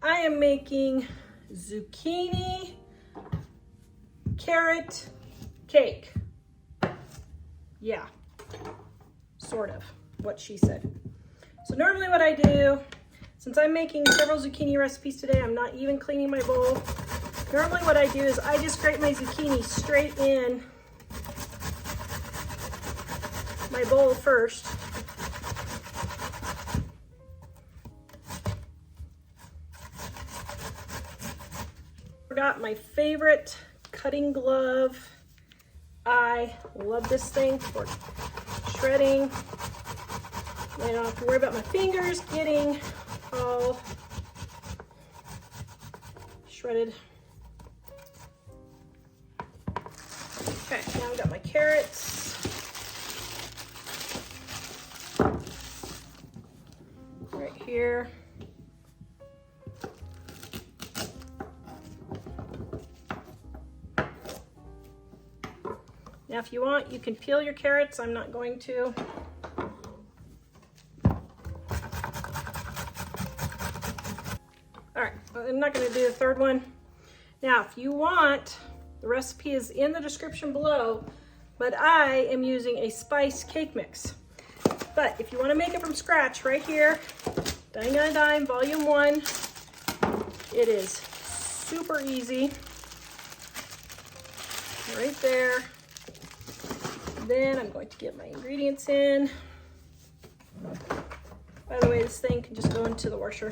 I am making zucchini carrot cake. Yeah, sort of what she said. So normally what I do, since I'm making several zucchini recipes today, I'm not even cleaning my bowl. Normally what I do is I just grate my zucchini straight in my bowl first. Forgot my favorite cutting glove. I love this thing for shredding. I don't have to worry about my fingers getting all shredded. Okay, now I've got my carrots. Right here. Now if you want, you can peel your carrots. I'm not going to. All right, I'm not going to do the third one. Now, if you want, the recipe is in the description below, but I am using a spice cake mix. But if you want to make it from scratch, right here, Dining on a Dime, Volume 1, it is super easy. Right there. Then I'm going to get my ingredients in. By the way, this thing can just go into the washer.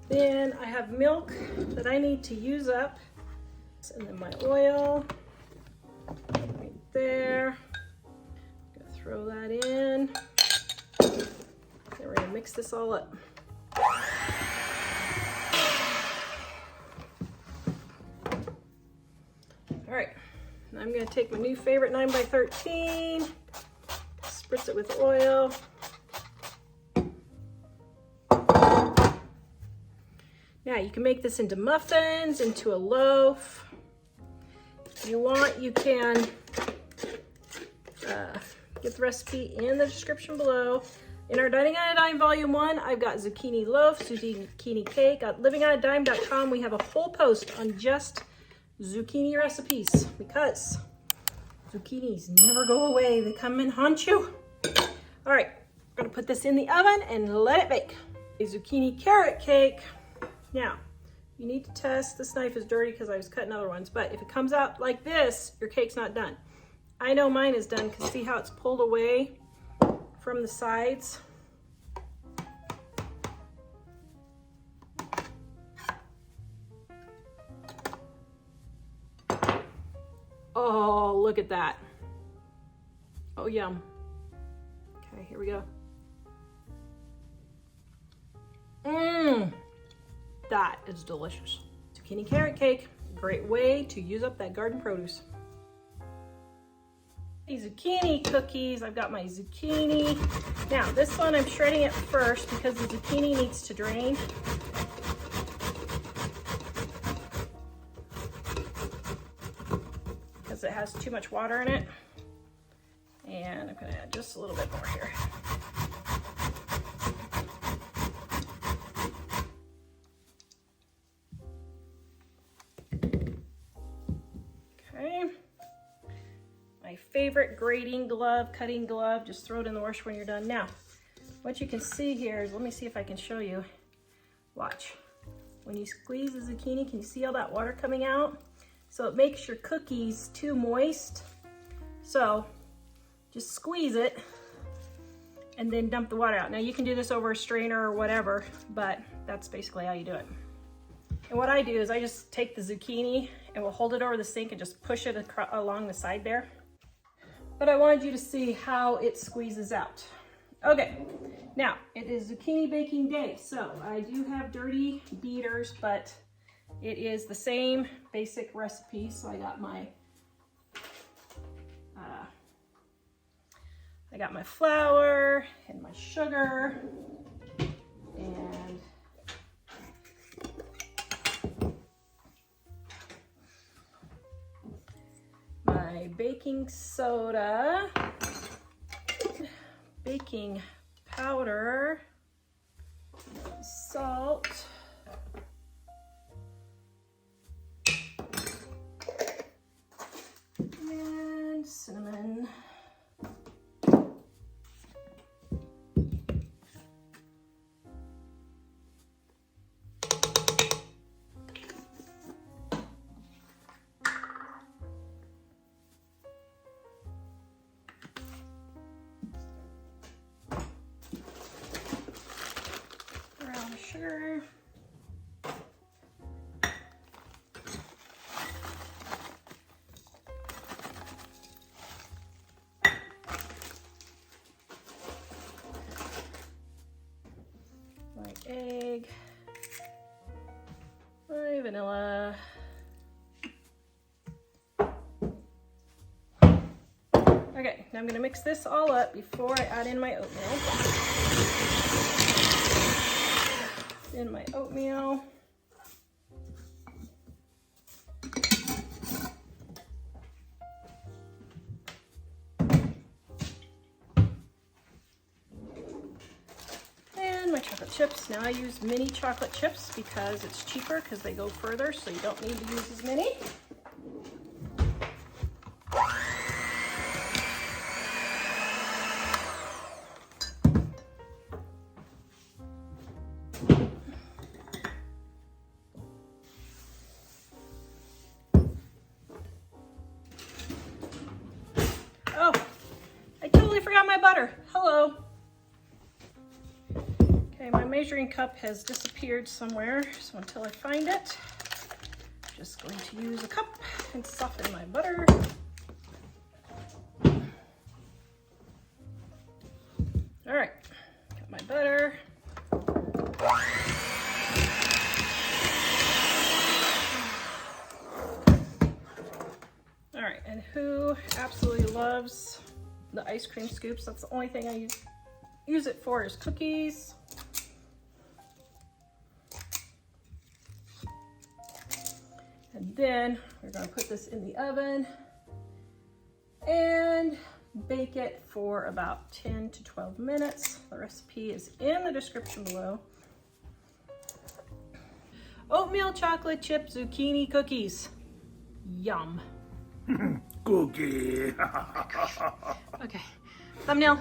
Then I have milk that I need to use up. And then my oil right there. I'm gonna throw that in. Then we're gonna mix this all up. All right, now I'm gonna take my new favorite 9x13, spritz it with oil. Now you can make this into muffins, into a loaf. If you want, you can get the recipe in the description below. In our Dining on a Dime Volume 1, I've got zucchini loaf, zucchini cake. At livingonadime.com, we have a whole post on just zucchini recipes because zucchinis never go away. They come and haunt you. All right, we're gonna put this in the oven and let it bake. A zucchini carrot cake. Now, you need to test, this knife is dirty because I was cutting other ones, but if it comes out like this, your cake's not done. I know mine is done because see how it's pulled away from the sides? Oh, look at that. Oh, yum. Okay, here we go. Mmm. That is delicious. Zucchini carrot cake, great way to use up that garden produce. These zucchini cookies, I've got my zucchini. Now this one I'm shredding it first because the zucchini needs to drain. Because it has too much water in it. And I'm gonna add just a little bit more here. My favorite grating glove, cutting glove, just throw it in the washer when you're done. Now, what you can see here is, let me see if I can show you. Watch. When you squeeze the zucchini, can you see all that water coming out? So it makes your cookies too moist. So just squeeze it and then dump the water out. Now you can do this over a strainer or whatever, but that's basically how you do it. And what I do is I just take the zucchini and we'll hold it over the sink and just push it along the side there. But I wanted you to see how it squeezes out. Okay, now it is zucchini baking day. So I do have dirty beaters, but it is the same basic recipe. So I got my I got my flour and my sugar and my baking soda, baking powder, salt, and cinnamon. Brown sugar. My egg. My vanilla. Okay, now I'm going to mix this all up before I add in my oatmeal. In my oatmeal. And my chocolate chips. Now I use mini chocolate chips because it's cheaper because they go further, so you don't need to use as many. Oh, I totally forgot my butter. Hello. Okay, my measuring cup has disappeared somewhere, so until I find it, I'm just going to use a cup and soften my butter. All right, got my butter. All right, and who absolutely loves the ice cream scoops? That's the only thing I use it for is cookies. And then we're going to put this in the oven and bake it for about 10 to 12 minutes. The recipe is in the description below. Oatmeal chocolate chip zucchini cookies. Yum. Cookie. Okay, thumbnail.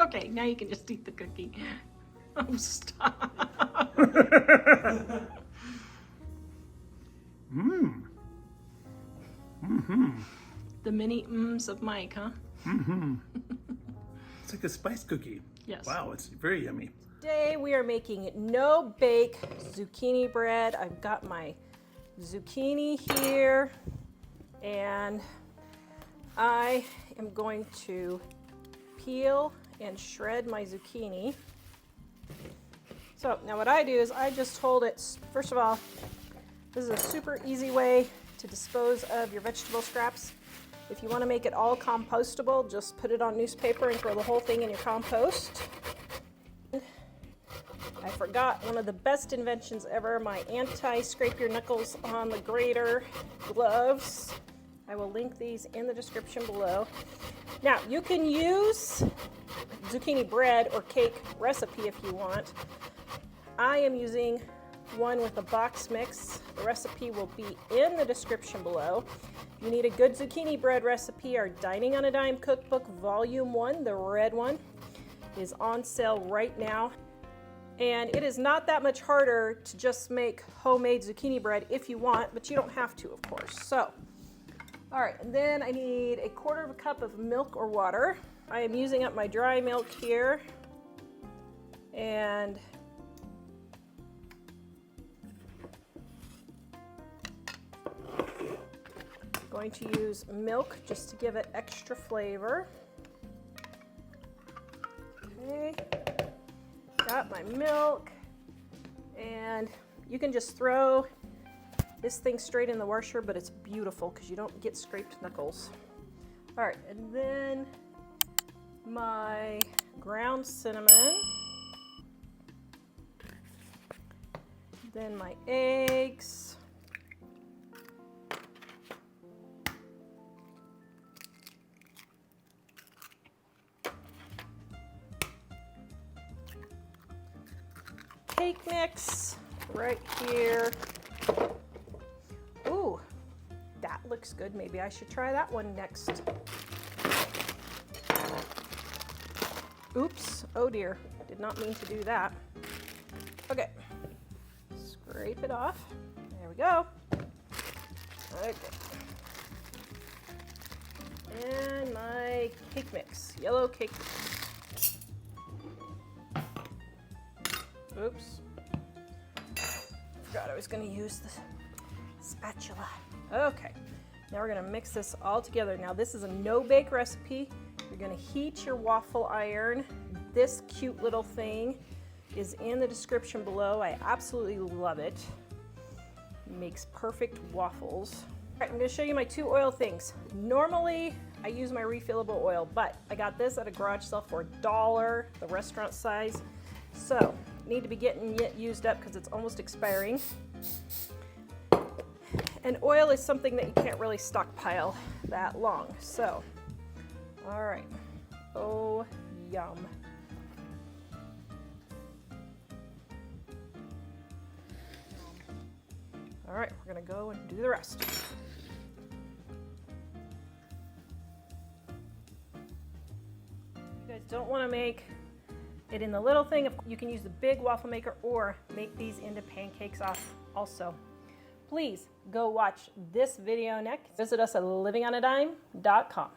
Okay, now you can just eat the cookie. Oh, stop. Mmm. Mm-hmm. The mini mms of Mike, huh? Mm-hmm. It's like a spice cookie. Yes. Wow, it's very yummy. Today we are making no-bake zucchini bread. I've got my zucchini here, and I am going to peel and shred my zucchini. So now what I do is I just hold it, first of all, this is a super easy way to dispose of your vegetable scraps. If you want to make it all compostable, just put it on newspaper and throw the whole thing in your compost. I forgot one of the best inventions ever, my anti-scrape your knuckles on the grater gloves. I will link these in the description below. Now, you can use zucchini bread or cake recipe if you want. I am using one with a box mix. The recipe will be in the description below. You need a good zucchini bread recipe. Our Dining on a Dime Cookbook Volume 1, the red one, is on sale right now. And it is not that much harder to just make homemade zucchini bread if you want, but you don't have to, of course. So, all right, and then I need a 1/4 cup of milk or water. I am using up my dry milk here. And going to use milk just to give it extra flavor. Okay, got my milk, and You can just throw this thing straight in the washer, but it's beautiful because you don't get scraped knuckles. All right, and then my ground cinnamon. Then my eggs. Cake mix right here. Ooh, that looks good. Maybe I should try that one next. Oops, oh dear, did not mean to do that. Okay, scrape it off. There we go. Okay. And my cake mix, yellow cake mix. Oops. Forgot I was going to use the spatula. Okay, now we're going to mix this all together. Now this is a no-bake recipe. You're going to heat your waffle iron. This cute little thing is in the description below. I absolutely love it. It makes perfect waffles. All right, I'm going to show you my 2 oil things. Normally, I use my refillable oil, but I got this at a garage sale for $1, the restaurant size. So, need to be getting it used up because it's almost expiring. And oil is something that you can't really stockpile that long. So, all right. Oh, yum. All right, we're gonna go and do the rest. You guys don't wanna make it in the little thing. You can use the big waffle maker or make these into pancakes also. Please go watch this video next. Visit us at livingonadime.com.